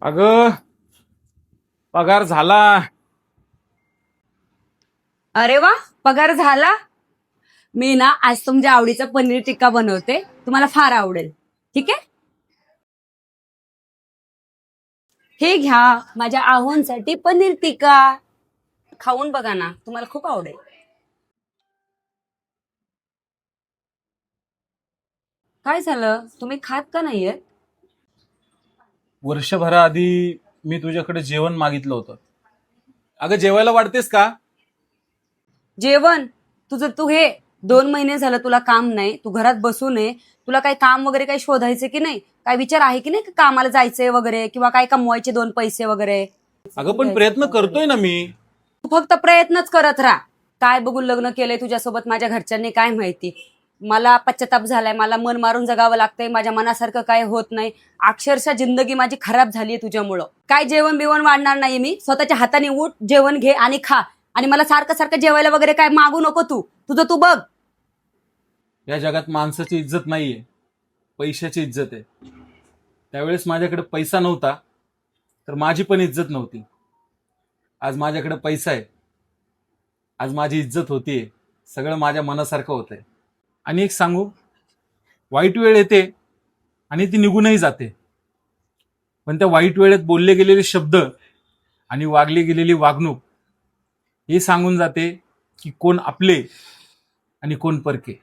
अगं, पगार झाला. अरे वा, पगार झाला. मी ना आज तुमच्या आवडीचा पनीर टिक्का बनवते, तुम्हाला फार आवडेल. ठीक आहे, हे घ्या माझ्या आहोंसाठी पनीर टिक्का. खाऊन बघा ना, तुम्हाला खूप आवडेल. काय झालं, तुम्ही खात का नाहीये? वर्षभराआधी मी तुझ्याकडे जेवण मागितलं होतं. अगं, जेवायला वाढतेस का? जेवण तुझं तू हे 2 महिने झालं तुला काम नाही, तू घरात बसू नये. तुला काही काम वगैरे काही शोधायचे की नाही? काय विचार आहे की नाही की कामाला जायचंय वगैरे, किंवा काय कमवायचे 2 पैसे वगैरे? अगं, पण प्रयत्न करतोय ना मी. तू फक्त प्रयत्नच करत राहा. काय बघून लग्न केलंय तुझ्यासोबत माझ्या घरच्यांनी काय माहिती. मला पश्चाताप झालाय, मला मन मारून जगावं लागतंय, माझ्या मनासारखं काय होत नाही. अक्षरशः जिंदगी माझी खराब झालीय तुझ्यामुळं. काय जेवण बिवण वाढणार नाही मी, स्वतःच्या हाताने उठ, जेवण घे आणि खा. आणि मला सारखं सारखं जेवायला वगैरे काय मागू नको. तू तुझं तू बघ. या जगात माणसाची इज्जत नाहीये, पैशाची इज्जत आहे. त्यावेळेस माझ्याकडे पैसा नव्हता, तर माझी पण इज्जत नव्हती. आज माझ्याकडे पैसा आहे, आज माझी इज्जत होतीये. सगळं माझ्या मनासारखं होतंय. आणि एक सांगू, वाईट वेळ येते आणि ती निघूनही जाते, पण त्या वाईट वेळेत बोलले गेलेले शब्द आणि वागली गेलेली वागणूक हे सांगून जाते की कोण आपले आणि कोण परके.